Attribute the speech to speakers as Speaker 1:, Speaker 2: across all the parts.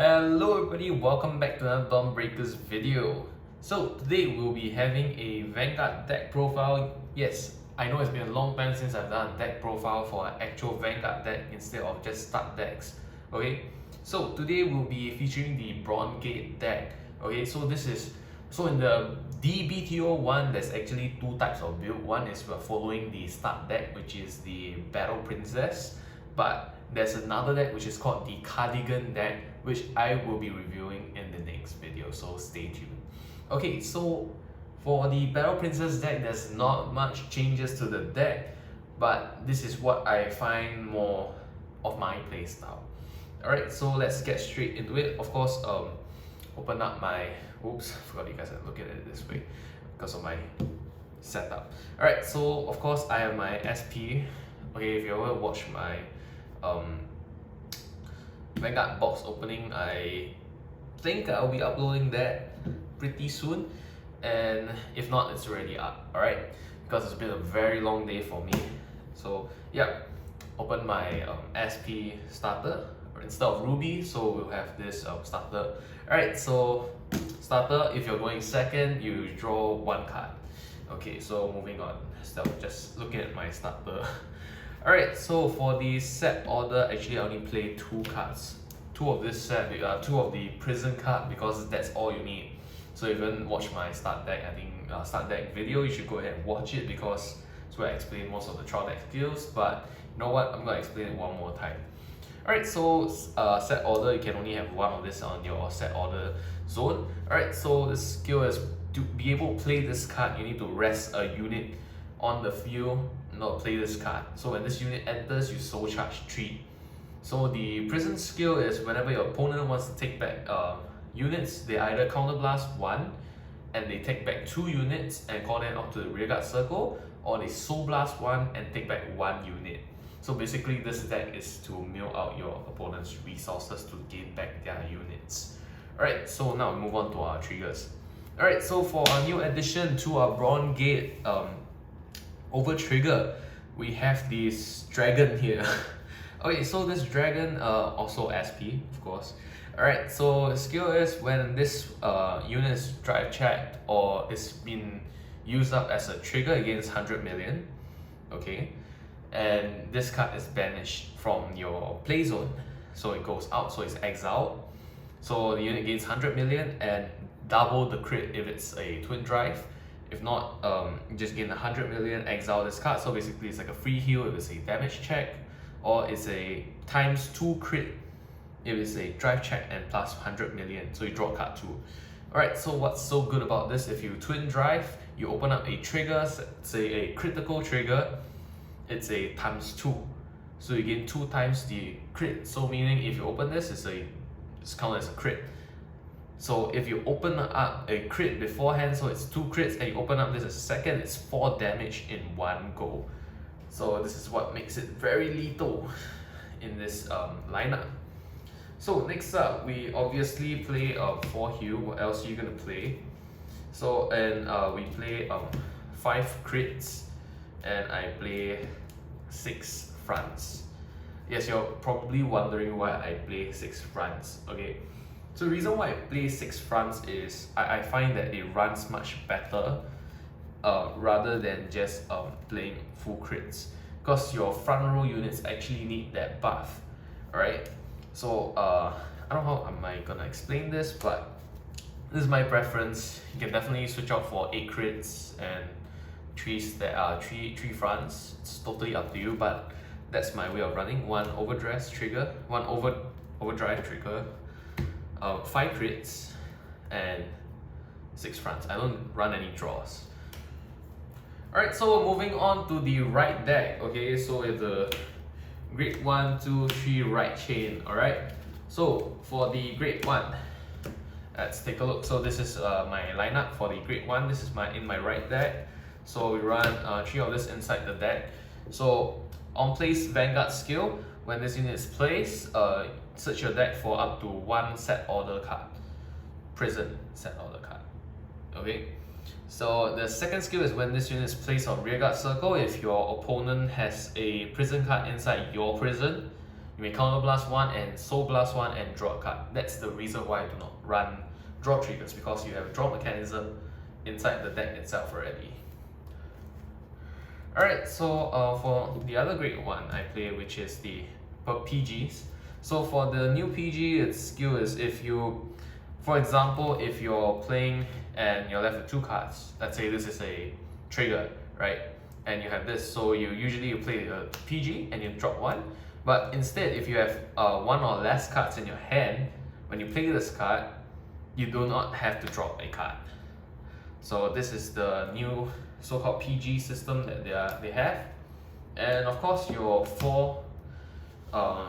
Speaker 1: Hello everybody, welcome back to another Dawn Breakers video. So today we'll be having a Vanguard deck profile. Yes, I know it's been a long time since I've done a deck profile for an actual Vanguard deck instead of just start decks. Okay, so today we'll be featuring the Brandt deck. Okay, so in the DBTO one, there's actually two types of build. One is we're following the start deck, which is the Battle Princess, but there's another deck which is called the Cardigan deck, which I will be reviewing in the next video, so stay tuned. Okay, so for the Battle Princess deck, there's not much changes to the deck, but this is what I find more of my playstyle. Alright, so let's get straight into it. Of course, open up my, oops, I forgot you guys had to look at it this way because of my setup. Alright, so of course I have my SP. Okay, if you ever watch my Vanguard box opening, I think I'll be uploading that pretty soon, and if not, it's already up. Alright, because it's been a very long day for me. So yeah, open my SP starter instead of Ruby, so we'll have this starter. Alright, so starter, if you're going second, you draw one card. Okay, so moving on, instead of just looking at my starter. Alright, so for the set order, actually I only play two cards. Two of this set, two of the prison card, because that's all you need. So if you haven't watched my start deck, I think start deck video, you should go ahead and watch it, because it's where I explain most of the trial deck skills. But you know what, I'm gonna explain it one more time. Alright, so set order, you can only have one of this on your set order zone. Alright, so the skill is to be able to play this card, you need to rest a unit on the field, not play this card. So when this unit enters, you soul charge 3. So the prison skill is whenever your opponent wants to take back units, they either counterblast 1 and they take back 2 units and call them up to the rearguard circle, or they soul blast 1 and take back 1 unit. So basically this deck is to mill out your opponent's resources to gain back their units. Alright, so now we move on to our triggers. Alright, so for our new addition to our Brandt over trigger, we have this dragon here. Okay, so this dragon also SP, of course. Alright, so the skill is when this unit is drive checked or it's been used up as a trigger against 100 million. Okay, and this card is banished from your play zone, so it goes out, so it's exiled. So the unit gains 100 million and double the crit if it's a twin drive. If not, you just gain 100 million, exile this card. So basically it's like a free heal if it's a damage check, or it's a ×2 crit if it's a drive check and plus 100 million. So you draw card 2. Alright, so what's so good about this? If you twin drive, you open up a trigger, say a critical trigger, it's a ×2. So you gain 2 times the crit. So meaning if you open this, it's counted as a crit. So if you open up a crit beforehand, so it's 2 crits, and you open up this as a second, it's 4 damage in one go. So this is what makes it very lethal in this lineup. So next up, we obviously play 4 heal. What else are you gonna play? So we play 5 crits, and I play 6 fronts. Yes, you're probably wondering why I play 6 fronts. Okay. So the reason why I play 6 fronts is I find that it runs much better rather than just playing full crits, because your front row units actually need that buff. Alright, so I don't know how am I gonna explain this, but this is my preference. You can definitely switch out for 8 crits and 3 fronts. It's totally up to you, but that's my way of running. 1 overdress trigger, 1 overdrive trigger, 5 crits and 6 fronts. I don't run any draws. Alright, so moving on to the right deck. Okay, so it's the grade 1, 2, 3 right chain. Alright, so for the grade 1, let's take a look. So this is my lineup for the grade 1. This is in my right deck. So we run 3 of this inside the deck. So on place Vanguard skill, when this unit is placed, search your deck for up to 1 set order card. Prison set order card. Okay. So the second skill is when this unit is placed on rearguard circle. If your opponent has a prison card inside your prison, You may counterblast one and soul blast one and draw a card. That's the reason why I do not run draw triggers, because you have a draw mechanism inside the deck itself already. Alright, so for the other great one I play, which is the PGs. So for the new PG, its skill is if you, for example, if you're playing and you're left with 2 cards, let's say this is a trigger, right? And you have this, so you play a PG and you drop 1. But instead, if you have 1 or less cards in your hand, when you play this card, you do not have to drop a card. So this is the new so-called PG system that they have. And of course, your 4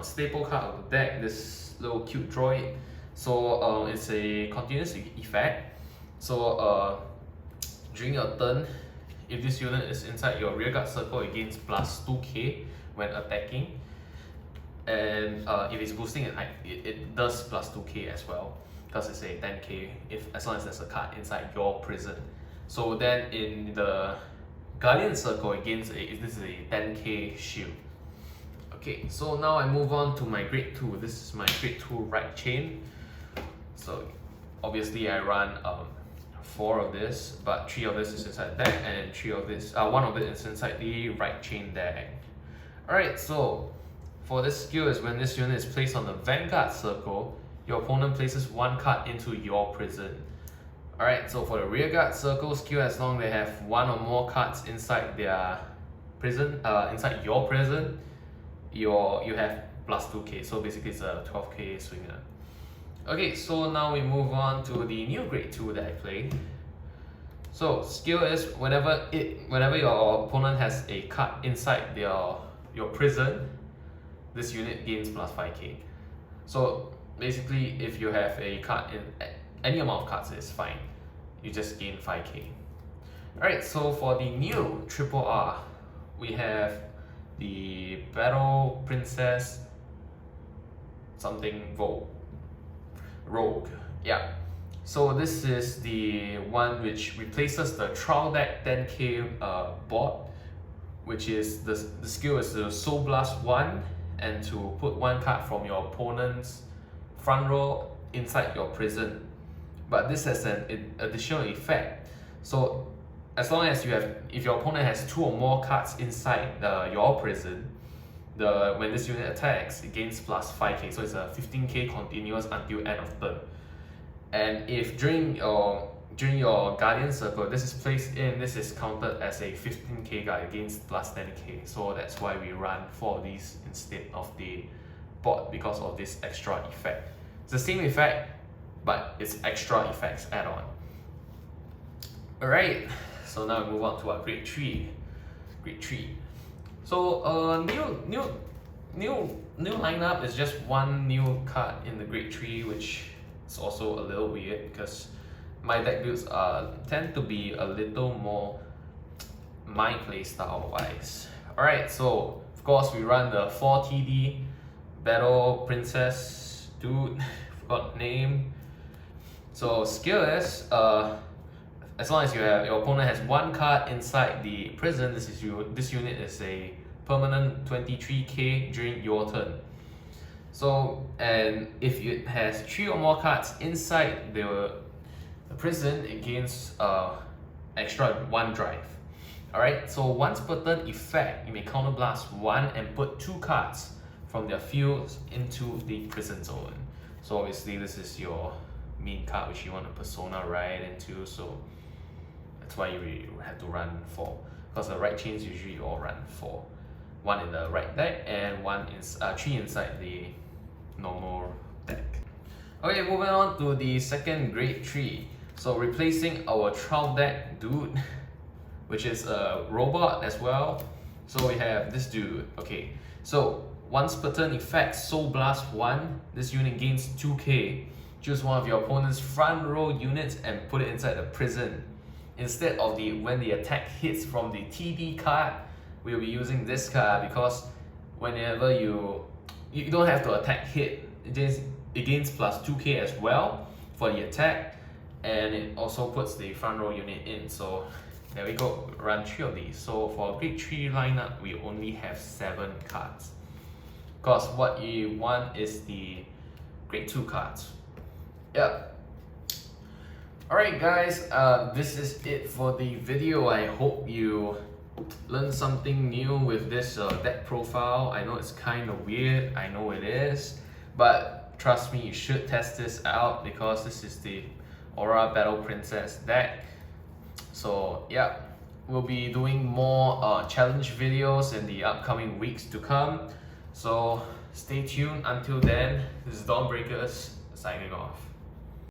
Speaker 1: staple card of the deck, this little cute droid. So it's a continuous effect. So during your turn, if this unit is inside your rearguard circle, it gains plus 2k when attacking. And if it's boosting it does plus 2k as well, because it's a 10k as long as there's a card inside your prison. So then in the Guardian circle, it gains this is a 10k shield. Okay, so now I move on to my grade 2. This is my grade 2 right chain. So obviously I run 4 of this, but 3 of this is inside the deck, and 3 of this, 1 of it is inside the right chain deck. Alright, so for this skill is when this unit is placed on the Vanguard circle, your opponent places 1 card into your prison. Alright, so for the rearguard circle skill, as long as they have 1 or more cards inside their prison, inside your prison, you have plus 2k. So basically it's a 12k swinger. Okay, so now we move on to the new grade 2 that I play. So skill is whenever your opponent has a card inside your prison, this unit gains plus 5k. So basically, if you have a card in any amount of cards, is fine. You just gain 5k. Alright, so for the new triple R, we have the Battle Princess something Rogue. Yeah. So this is the one which replaces the trial deck 10k bot, which is the skill is to Soul Blast 1 and to put 1 card from your opponent's front row inside your prison. But this has an additional effect. So as long as if your opponent has 2 or more cards inside your prison, when this unit attacks, it gains plus 5k. So it's a 15k continuous until end of turn. And if during your Guardian circle, this is placed in, this is counted as a 15k guard against plus 10k. So that's why we run 4 of these instead of the bot, because of this extra effect. It's the same effect, but it's extra effects add on. Alright, so now we move on to our grade 3. Grade 3. So new lineup is just 1 new card in the grade 3, which is also a little weird because my deck builds tend to be a little more my play style wise. Alright, so of course we run the 4 TD Battle Princess dude, forgot name. So skill is as long as your opponent has 1 card inside the prison, this unit is a permanent 23k during your turn. So, and if it has 3 or more cards inside the prison, it gains extra 1 drive. Alright, so once per turn effect, you may counterblast 1 and put 2 cards from their fields into the prison zone. So obviously this is your main card which you want to persona right into, so that's why you have to run 4. Because the right chains usually all run 4. 1 in the right deck and 3 inside the normal deck. Okay, moving on to the second grade 3. So replacing our trial deck dude, which is a robot as well. So we have this dude. Okay, so once per turn effect, Soul Blast 1, this unit gains 2k. Choose one of your opponent's front row units and put it inside the prison. Instead of when the attack hits from the TD card, we'll be using this card because whenever you don't have to attack hit, it gains plus 2k as well for the attack, and it also puts the front row unit in. So there we go, run 3 of these. So for grade 3 lineup, we only have 7 cards. because what you want is the grade 2 cards. Yeah. Alright guys, this is it for the video. I hope you learned something new with this deck profile. I know it's kind of weird, I know it is, but trust me, you should test this out because this is the Aura Battle Princess deck. So yeah, we'll be doing more challenge videos in the upcoming weeks to come. So stay tuned. Until then, this is Dawnbreakers signing off.